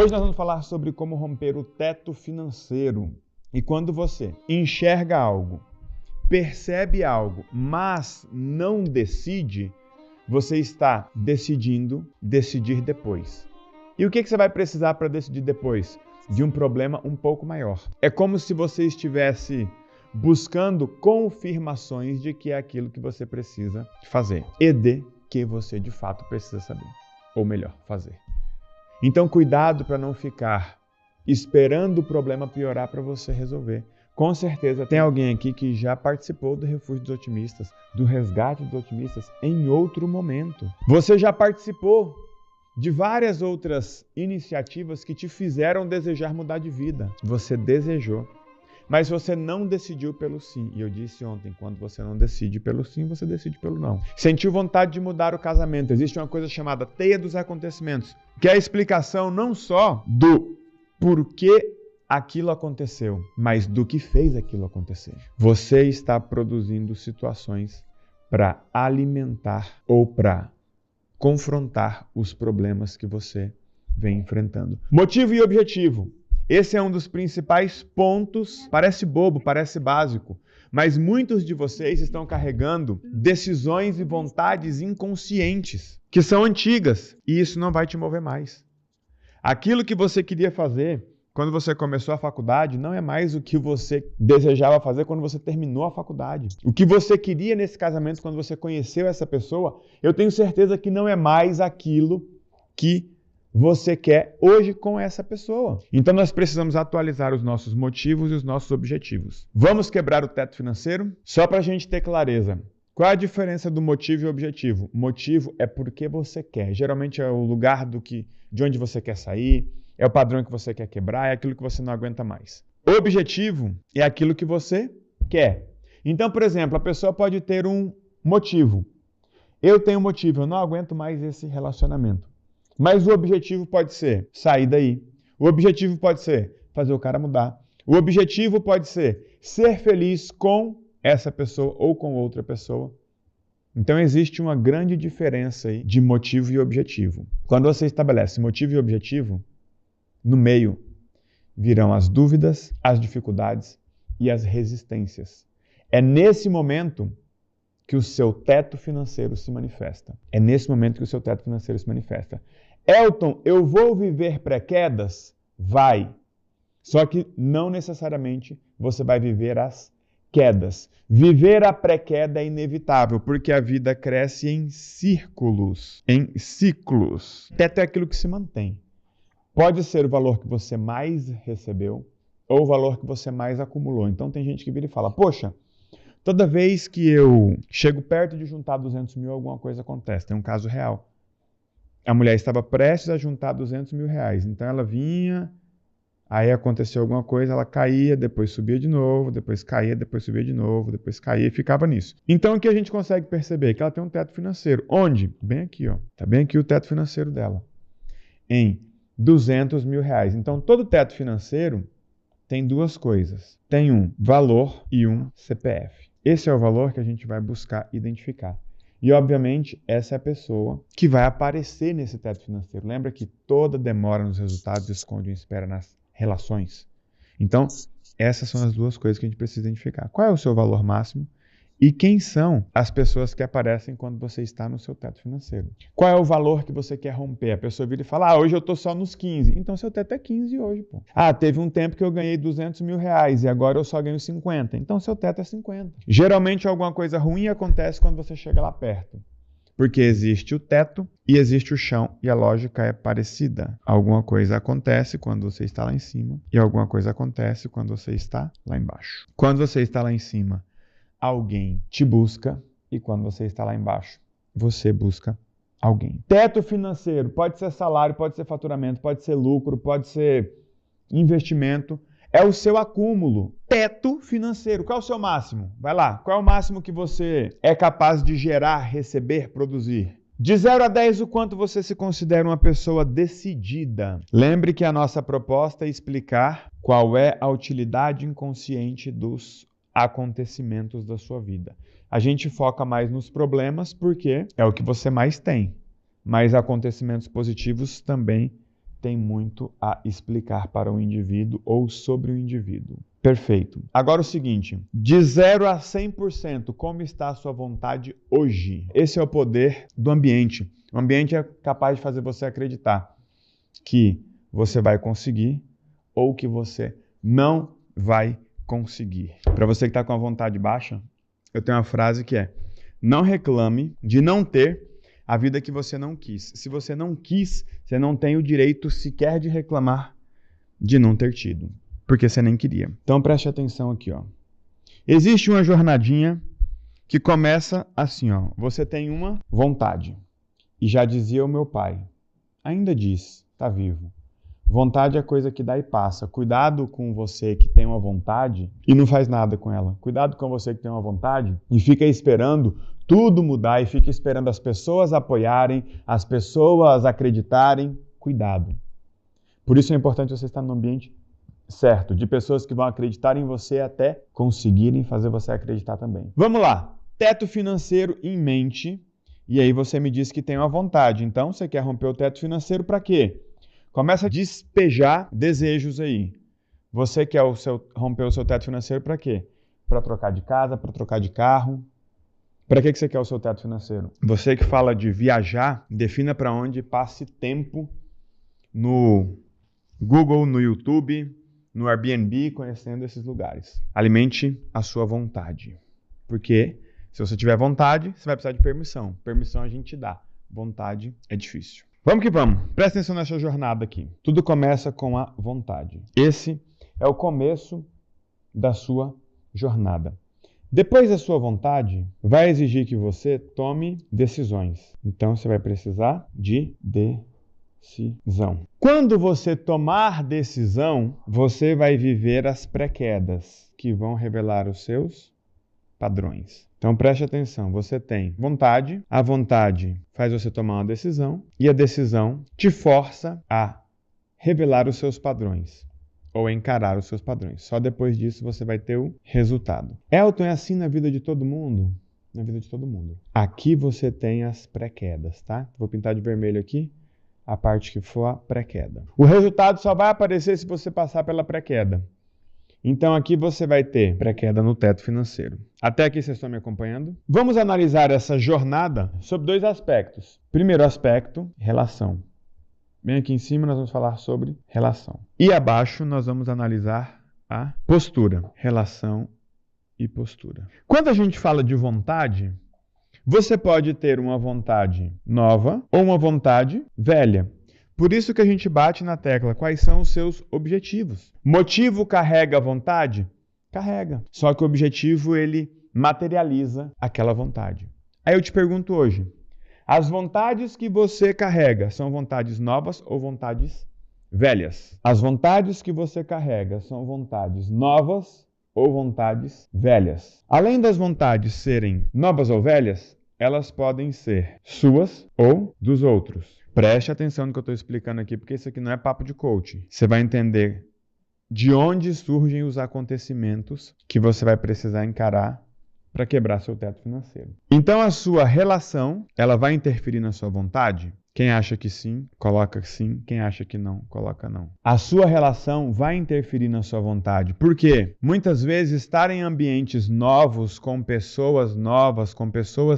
Hoje nós vamos falar sobre como romper o teto financeiro. E quando você enxerga algo, percebe algo, mas não decide, você está decidindo decidir depois. E o que você vai precisar para decidir depois? De um problema um pouco maior. É como se você estivesse buscando confirmações de que é aquilo que você precisa fazer e de que você de fato precisa saber, ou melhor, fazer. Então, cuidado para não ficar esperando o problema piorar para você resolver. Com certeza tem alguém aqui que já participou do Refúgio dos Otimistas, do Resgate dos Otimistas em outro momento. Você já participou de várias outras iniciativas que te fizeram desejar mudar de vida. Você desejou, mas você não decidiu pelo sim. E eu disse ontem, quando você não decide pelo sim, você decide pelo não. Sentiu vontade de mudar o casamento. Existe uma coisa chamada teia dos acontecimentos, que é a explicação não só do porquê aquilo aconteceu, mas do que fez aquilo acontecer. Você está produzindo situações para alimentar ou para confrontar os problemas que você vem enfrentando. Motivo e objetivo. Esse é um dos principais pontos. Parece bobo, parece básico, mas muitos de vocês estão carregando decisões e vontades inconscientes, que são antigas, e isso não vai te mover mais. Aquilo que você queria fazer quando você começou a faculdade não é mais o que você desejava fazer quando você terminou a faculdade. O que você queria nesse casamento quando você conheceu essa pessoa, eu tenho certeza que não é mais aquilo que você quer hoje com essa pessoa. Então nós precisamos atualizar os nossos motivos e os nossos objetivos. Vamos quebrar o teto financeiro? Só para a gente ter clareza. Qual é a diferença do motivo e objetivo? Motivo é porque você quer. Geralmente é o lugar de onde você quer sair, é o padrão que você quer quebrar, é aquilo que você não aguenta mais. Objetivo é aquilo que você quer. Então, por exemplo, a pessoa pode ter um motivo. Eu tenho um motivo, eu não aguento mais esse relacionamento. Mas o objetivo pode ser sair daí. O objetivo pode ser fazer o cara mudar. O objetivo pode ser feliz com essa pessoa ou com outra pessoa. Então existe uma grande diferença aí de motivo e objetivo. Quando você estabelece motivo e objetivo, no meio virão as dúvidas, as dificuldades e as resistências. É nesse momento que o seu teto financeiro se manifesta. É nesse momento que o seu teto financeiro se manifesta. Elton, eu vou viver pré-quedas? Vai. Só que não necessariamente você vai viver as quedas. Viver a pré-queda é inevitável, porque a vida cresce em círculos, em ciclos. Teto é aquilo que se mantém. Pode ser o valor que você mais recebeu ou o valor que você mais acumulou. Então tem gente que vira e fala, poxa, toda vez que eu chego perto de juntar 200 mil, alguma coisa acontece. Tem um caso real. A mulher estava prestes a juntar 200 mil reais. Então ela vinha, aí aconteceu alguma coisa, ela caía, depois subia de novo, depois caía, depois subia de novo, depois caía e ficava nisso. Então o que a gente consegue perceber? Que ela tem um teto financeiro. Onde? Bem aqui, ó. Tá bem aqui o teto financeiro dela. Em 200 mil reais. Então todo teto financeiro tem duas coisas. Tem um valor e um CPF. Esse é o valor que a gente vai buscar identificar. E, obviamente, essa é a pessoa que vai aparecer nesse teto financeiro. Lembra que toda demora nos resultados esconde uma espera nas relações? Então, essas são as duas coisas que a gente precisa identificar. Qual é o seu valor máximo? E quem são as pessoas que aparecem quando você está no seu teto financeiro? Qual é o valor que você quer romper? A pessoa vira e fala, hoje eu estou só nos 15. Então, seu teto é 15 hoje, pô. Teve um tempo que eu ganhei 200 mil reais e agora eu só ganho 50. Então, seu teto é 50. Geralmente, alguma coisa ruim acontece quando você chega lá perto. Porque existe o teto e existe o chão e a lógica é parecida. Alguma coisa acontece quando você está lá em cima e alguma coisa acontece quando você está lá embaixo. Quando você está lá em cima, alguém te busca e quando você está lá embaixo, você busca alguém. Teto financeiro pode ser salário, pode ser faturamento, pode ser lucro, pode ser investimento. É o seu acúmulo. Teto financeiro. Qual é o seu máximo? Vai lá. Qual é o máximo que você é capaz de gerar, receber, produzir? De 0 a 10, o quanto você se considera uma pessoa decidida? Lembre que a nossa proposta é explicar qual é a utilidade inconsciente dos acontecimentos da sua vida. A gente foca mais nos problemas porque é o que você mais tem, mas acontecimentos positivos também tem muito a explicar para o indivíduo ou sobre o indivíduo. Perfeito. Agora o seguinte, de 0 a 100%, como está a sua vontade hoje? Esse é o poder do ambiente. O ambiente é capaz de fazer você acreditar que você vai conseguir ou que você não vai conseguir. Para você que está com a vontade baixa, eu tenho uma frase que é: não reclame de não ter a vida que você não quis. Se você não quis, você não tem o direito sequer de reclamar de não ter tido, porque você nem queria. Então preste atenção aqui, ó. Existe uma jornadinha que começa assim, ó. Você tem uma vontade. E já dizia o meu pai, ainda diz, tá vivo. Vontade é coisa que dá e passa. Cuidado com você que tem uma vontade e não faz nada com ela. Cuidado com você que tem uma vontade e fica esperando tudo mudar e fica esperando as pessoas apoiarem, as pessoas acreditarem. Cuidado. Por isso é importante você estar no ambiente certo, de pessoas que vão acreditar em você até conseguirem fazer você acreditar também. Vamos lá. Teto financeiro em mente. E aí você me disse que tem uma vontade. Então você quer romper o teto financeiro para quê? Começa a despejar desejos aí. Você quer romper o seu teto financeiro para quê? Para trocar de casa, para trocar de carro. Para que você quer o seu teto financeiro? Você que fala de viajar, defina para onde passe tempo no Google, no YouTube, no Airbnb, conhecendo esses lugares. Alimente a sua vontade. Porque se você tiver vontade, você vai precisar de permissão. Permissão a gente dá. Vontade é difícil. Vamos que vamos. Presta atenção nessa jornada aqui. Tudo começa com a vontade. Esse é o começo da sua jornada. Depois da sua vontade, vai exigir que você tome decisões. Então, você vai precisar de decisão. Quando você tomar decisão, você vai viver as pré-quedas, que vão revelar os seus padrões. Então preste atenção, você tem vontade, a vontade faz você tomar uma decisão e a decisão te força a revelar os seus padrões ou encarar os seus padrões. Só depois disso você vai ter o resultado. Elton, é assim na vida de todo mundo? Na vida de todo mundo. Aqui você tem as pré-quedas, tá? Vou pintar de vermelho aqui a parte que for a pré-queda. O resultado só vai aparecer se você passar pela pré-queda. Então aqui você vai ter pré-queda no teto financeiro. Até aqui vocês estão me acompanhando? Vamos analisar essa jornada sob 2 aspectos. Primeiro aspecto, relação. Bem aqui em cima nós vamos falar sobre relação. E abaixo nós vamos analisar a postura. Relação e postura. Quando a gente fala de vontade, você pode ter uma vontade nova ou uma vontade velha. Por isso que a gente bate na tecla, quais são os seus objetivos? Motivo carrega a vontade? Carrega. Só que o objetivo, ele materializa aquela vontade. Aí eu te pergunto hoje, as vontades que você carrega são vontades novas ou vontades velhas? As vontades que você carrega são vontades novas ou vontades velhas? Além das vontades serem novas ou velhas, elas podem ser suas ou dos outros. Preste atenção no que eu estou explicando aqui, porque isso aqui não é papo de coach. Você vai entender de onde surgem os acontecimentos que você vai precisar encarar para quebrar seu teto financeiro. Então a sua relação, ela vai interferir na sua vontade? Quem acha que sim, coloca sim. Quem acha que não, coloca não. A sua relação vai interferir na sua vontade. Por quê? Muitas vezes estar em ambientes novos, com pessoas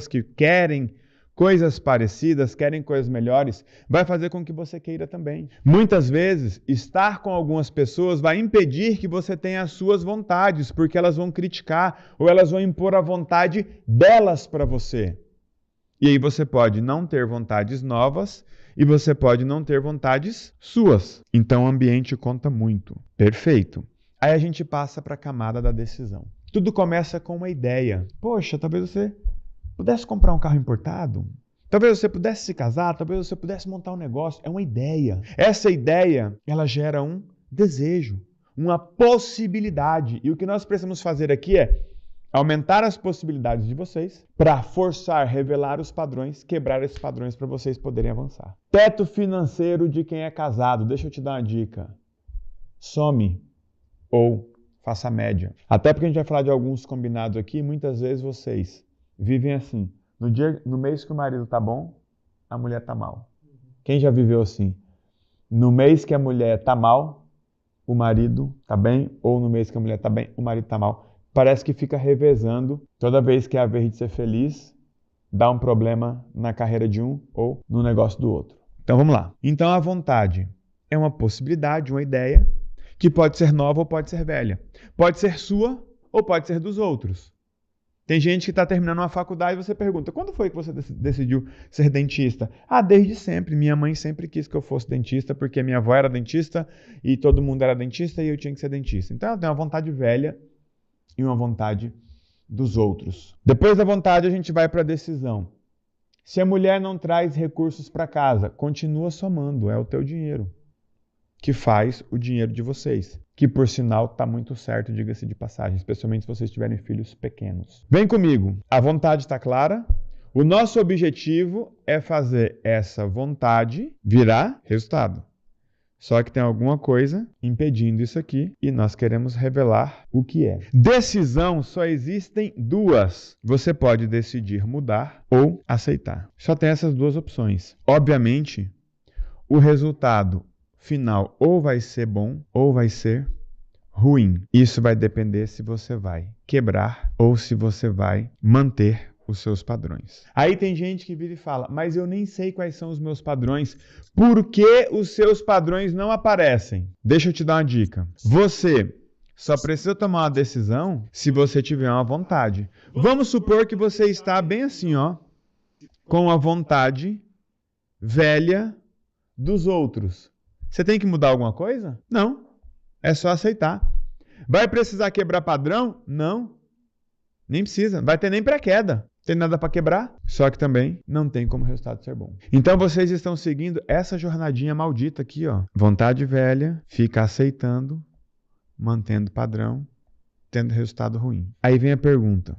que querem coisas parecidas, querem coisas melhores, vai fazer com que você queira também. Muitas vezes, estar com algumas pessoas vai impedir que você tenha as suas vontades, porque elas vão criticar ou elas vão impor a vontade delas para você. E aí você pode não ter vontades novas e você pode não ter vontades suas. Então o ambiente conta muito. Perfeito. Aí a gente passa para a camada da decisão. Tudo começa com uma ideia. Poxa, talvez você pudesse comprar um carro importado, talvez você pudesse se casar, talvez você pudesse montar um negócio. É uma ideia. Essa ideia, ela gera um desejo, uma possibilidade. E o que nós precisamos fazer aqui é aumentar as possibilidades de vocês para forçar, revelar os padrões, quebrar esses padrões para vocês poderem avançar. Teto financeiro de quem é casado. Deixa eu te dar uma dica. Some ou faça média. Até porque a gente vai falar de alguns combinados aqui, muitas vezes vocês vivem assim, no mês que o marido tá bom, a mulher tá mal. Quem já viveu assim? No mês que a mulher tá mal, o marido tá bem, ou no mês que a mulher tá bem, o marido tá mal. Parece que fica revezando. Toda vez que é a vez de ser feliz, dá um problema na carreira de um ou no negócio do outro. Então vamos lá. Então a vontade é uma possibilidade, uma ideia, que pode ser nova ou pode ser velha. Pode ser sua ou pode ser dos outros. Tem gente que está terminando uma faculdade e você pergunta, quando foi que você decidiu ser dentista? Ah, desde sempre. Minha mãe sempre quis que eu fosse dentista, porque minha avó era dentista e todo mundo era dentista e eu tinha que ser dentista. Então ela tem uma vontade velha e uma vontade dos outros. Depois da vontade a gente vai para a decisão. Se a mulher não traz recursos para casa, continua somando, é o teu dinheiro que faz o dinheiro de vocês. Que, por sinal, está muito certo, diga-se de passagem, especialmente se vocês tiverem filhos pequenos. Vem comigo, a vontade está clara? O nosso objetivo é fazer essa vontade virar resultado. Só que tem alguma coisa impedindo isso aqui e nós queremos revelar o que é. Decisão só existem duas. Você pode decidir mudar ou aceitar. Só tem essas duas opções. Obviamente, o resultado final ou vai ser bom ou vai ser ruim. Isso vai depender se você vai quebrar ou se você vai manter os seus padrões. Aí tem gente que vira e fala, mas eu nem sei quais são os meus padrões. Por que os seus padrões não aparecem? Deixa eu te dar uma dica. Você só precisa tomar uma decisão se você tiver uma vontade. Vamos supor que você está bem assim, ó, com a vontade velha dos outros. Você tem que mudar alguma coisa? Não. É só aceitar. Vai precisar quebrar padrão? Não. Nem precisa. Vai ter nem pré-queda. Tem nada para quebrar. Só que também não tem como o resultado ser bom. Então vocês estão seguindo essa jornadinha maldita aqui, ó. Vontade velha, fica aceitando, mantendo padrão, tendo resultado ruim. Aí vem a pergunta.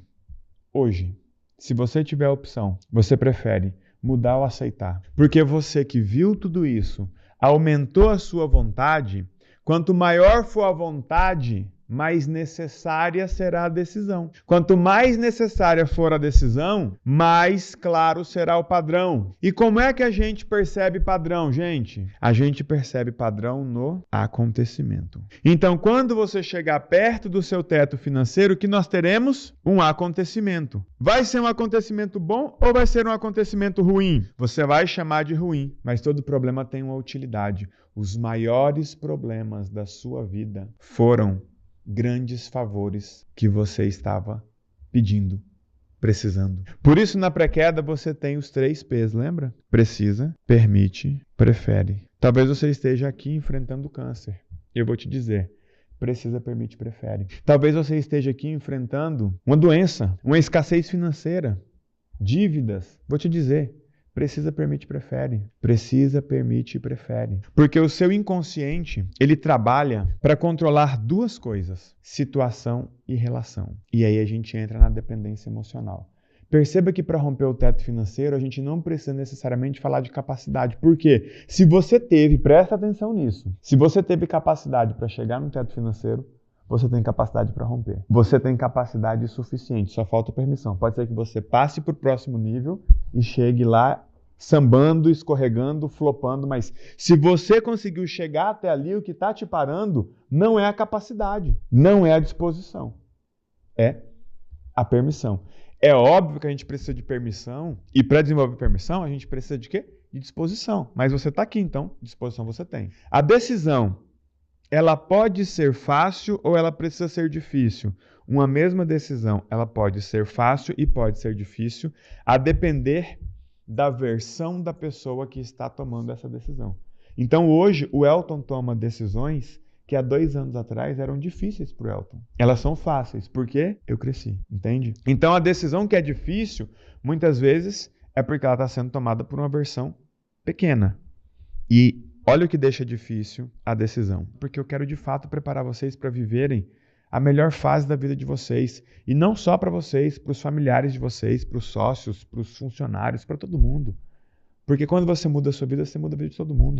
Hoje, se você tiver a opção, você prefere mudar ou aceitar? Porque você que viu tudo isso, aumentou a sua vontade, quanto maior for a vontade, mais necessária será a decisão. Quanto mais necessária for a decisão, mais claro será o padrão. E como é que a gente percebe padrão, gente? A gente percebe padrão no acontecimento. Então, quando você chegar perto do seu teto financeiro, o que nós teremos? Um acontecimento. Vai ser um acontecimento bom ou vai ser um acontecimento ruim? Você vai chamar de ruim, mas todo problema tem uma utilidade. Os maiores problemas da sua vida foram grandes favores que você estava pedindo, precisando. Por isso, na pré-queda, você tem os 3 P's, lembra? Precisa, permite, prefere. Talvez você esteja aqui enfrentando câncer. Eu vou te dizer, precisa, permite, prefere. Talvez você esteja aqui enfrentando uma doença, uma escassez financeira, dívidas. Vou te dizer, precisa, permite, prefere. Precisa, permite e prefere. Porque o seu inconsciente, ele trabalha para controlar 2 coisas, situação e relação. E aí a gente entra na dependência emocional. Perceba que para romper o teto financeiro, a gente não precisa necessariamente falar de capacidade. Por quê? Se você teve, presta atenção nisso, se você teve capacidade para chegar no teto financeiro, você tem capacidade para romper. Você tem capacidade suficiente, só falta permissão. Pode ser que você passe para o próximo nível e chegue lá sambando, escorregando, flopando, mas se você conseguiu chegar até ali, o que está te parando não é a capacidade, não é a disposição, é a permissão. É óbvio que a gente precisa de permissão, e para desenvolver permissão, a gente precisa de quê? De disposição. Mas você está aqui, então, disposição você tem. A decisão, ela pode ser fácil ou ela precisa ser difícil? Uma mesma decisão, ela pode ser fácil e pode ser difícil, a depender da versão da pessoa que está tomando essa decisão. Então hoje o Elton toma decisões que há 2 anos atrás eram difíceis para o Elton. Elas são fáceis, porque eu cresci, entende? Então a decisão que é difícil, muitas vezes, é porque ela está sendo tomada por uma versão pequena. E olha o que deixa difícil a decisão. Porque eu quero de fato preparar vocês para viverem a melhor fase da vida de vocês. E não só para vocês, para os familiares de vocês, para os sócios, para os funcionários, para todo mundo. Porque quando você muda a sua vida, você muda a vida de todo mundo.